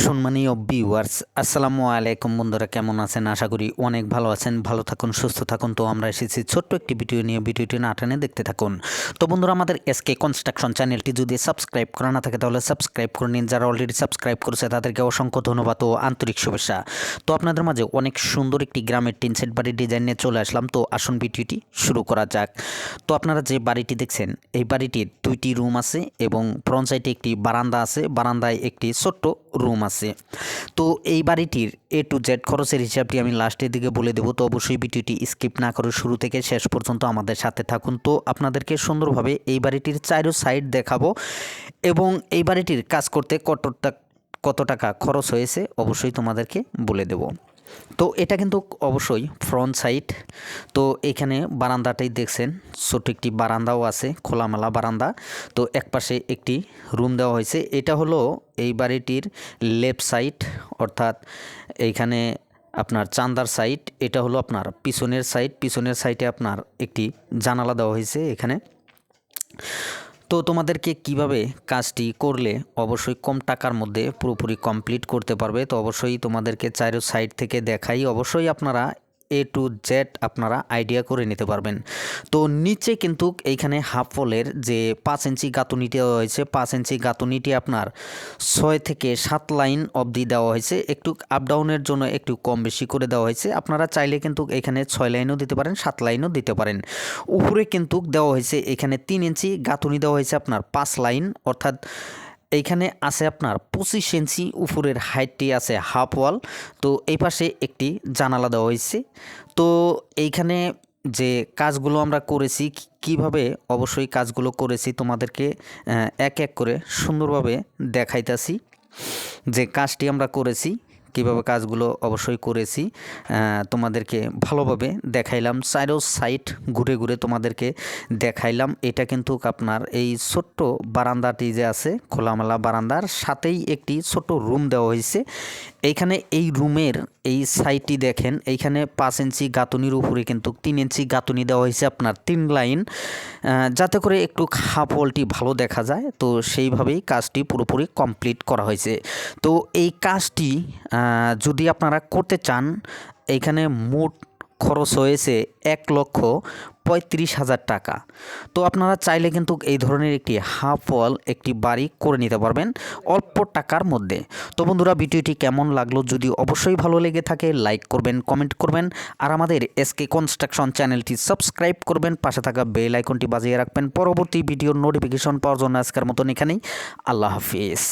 সম্মানীয় ভিউয়ার্স, আসসালামু আলাইকুম। বন্ধুরা কেমন আছেন? আশা করি অনেক ভালো আছেন। ভালো থাকুন, সুস্থ থাকুন। তো আমরা এসেছি ছোট্ট একটি ভিডিও নিয়ে, ভিডিওটি না টেনে দেখতে থাকুন। তো বন্ধুরা, আমাদের এসকে কনস্ট্রাকশন চ্যানেলটি যদি সাবস্ক্রাইব করা না থাকে তাহলে সাবস্ক্রাইব করে নিন। যারা অলরেডি সাবস্ক্রাইব করেছে তাদেরকে অসংখ্য ধন্যবাদ ও আন্তরিক শুভেচ্ছা। তো আপনাদের মাঝে অনেক সুন্দর একটি গ্রামের টিন সেট বাড়ির ডিজাইন নিয়ে চলে আসলাম। তো আসুন ভিডিওটি শুরু করা যাক। তো আপনারা যে বাড়িটি দেখছেন, এই বাড়িটির 2টি রুম আছে এবং ফ্রন্ট সাইডে একটি বারান্দা আছে, বারান্দায় একটি ছোট্ট রুম আছে। তো এই বাড়িটির A to Z খরচের হিসাবটি আমি লাস্টের দিকে বলে দেবো। তো অবশ্যই ভিডিওটি স্কিপ না করে শুরু থেকে শেষ পর্যন্ত আমাদের সাথে থাকুন। তো আপনাদেরকে সুন্দরভাবে এই বাড়িটির চারো সাইড দেখাবো এবং এই বাড়িটির কাজ করতে কত টাকা খরচ হয়েছে অবশ্যই তোমাদেরকে বলে দেব। তো এটা কিন্তু অবশ্যই ফ্রন্ট সাইড। তো এখানে বারান্দাটাই দেখছেন, ছোট একটি বারান্দাও আছে, খোলামেলা বারান্দা। তো একপাশে একটি রুম দেওয়া হয়েছে। এটা হলো এই বাড়িটির লেফট সাইড, অর্থাৎ এইখানে আপনার চান্দার সাইড। এটা হলো আপনার পিছনের সাইড। পিছনের সাইডে আপনার একটি জানালা দেওয়া হয়েছে এখানে। তো তোমাদেরকে কিভাবে কাজটি করলে অবশ্যই কম টাকার মধ্যে পুরোপুরি কমপ্লিট করতে পারবে, তো অবশ্যই তোমাদেরকে চারো সাইড থেকে দেখাই। অবশ্যই আপনারা A to Z আপনারা আইডিয়া করে নিতে পারবেন। তো নিচে কিন্তু এইখানে হাফ ওয়ালের যে 5 ইঞ্চি গাঁথুনিটি দেওয়া হয়েছে, 5 ইঞ্চি গাঁথুনিটি আপনার 6 থেকে 7 লাইন অবধি দেওয়া হয়েছে। একটু আপ ডাউনের জন্য একটু কম বেশি করে দেওয়া হয়েছে। আপনারা চাইলে কিন্তু এখানে 6 লাইনও দিতে পারেন, 7 লাইনও দিতে পারেন। উপরে কিন্তু দেওয়া হয়েছে এখানে 3 ইঞ্চি গাঁথুনি দেওয়া হয়েছে আপনার 5 লাইন, অর্থাৎ এইখানে আছে আপনার 25 ইঞ্চি উপরের হাইটটি আছে হাফ ওয়াল। তো এই পাশে একটি জানালা দেওয়া হয়েছে। তো এইখানে যে কাজগুলো আমরা করেছি, কিভাবে অবশ্যই কাজগুলো করেছি তোমাদেরকে এক এক করে সুন্দরভাবে দেখাইতাছি যে কাজটি আমরা করেছি, কিভাবে কাজগুলো অবশ্যই করেছি তোমাদেরকে ভালোভাবে দেখাইলাম। চারো সাইড ঘুরে ঘুরে তোমাদেরকে দেখাইলাম। এটা কিন্তু আপনার এই ছোট্ট বারান্দাটি যে আছে, খোলামেলা বারান্দার সাথেই একটি ছোট্ট রুম দেওয়া হয়েছে। এইখানে এই রুমের এই সাইডটি দেখেন, এইখানে 5 ইঞ্চি গাঁথুনির উপরে কিন্তু 3 ইঞ্চি গাঁথুনি দেওয়া হয়েছে আপনার 3 লাইন, যাতে করে একটু হাফ ওয়ালটি ভালো দেখা যায়। তো সেইভাবেই কাজটি পুরোপুরি কমপ্লিট করা হয়েছে। তো এই কাজটি যদি আপনারা করতে চান, এইখানে মোট খরচ হয়েছে 1,35,000 টাকা। তো আপনারা চাইলে কিন্তু এই ধরনের একটি হাফ ওয়াল একটি বাড়ি করে নিতে পারবেন অল্প টাকার মধ্যে। তো বন্ধুরা, ভিডিওটি কেমন লাগলো যদি অবশ্যই ভালো লেগে থাকে লাইক করবেন, কমেন্ট করবেন, আর আমাদের এসকে কনস্ট্রাকশন চ্যানেলটি সাবস্ক্রাইব করবেন, পাশে থাকা বেল আইকনটি বাজিয়ে রাখবেন পরবর্তী ভিডিওর নোটিফিকেশন পাওয়ার জন্য। আজকের মতন এখানেই, আল্লাহ হাফিজ।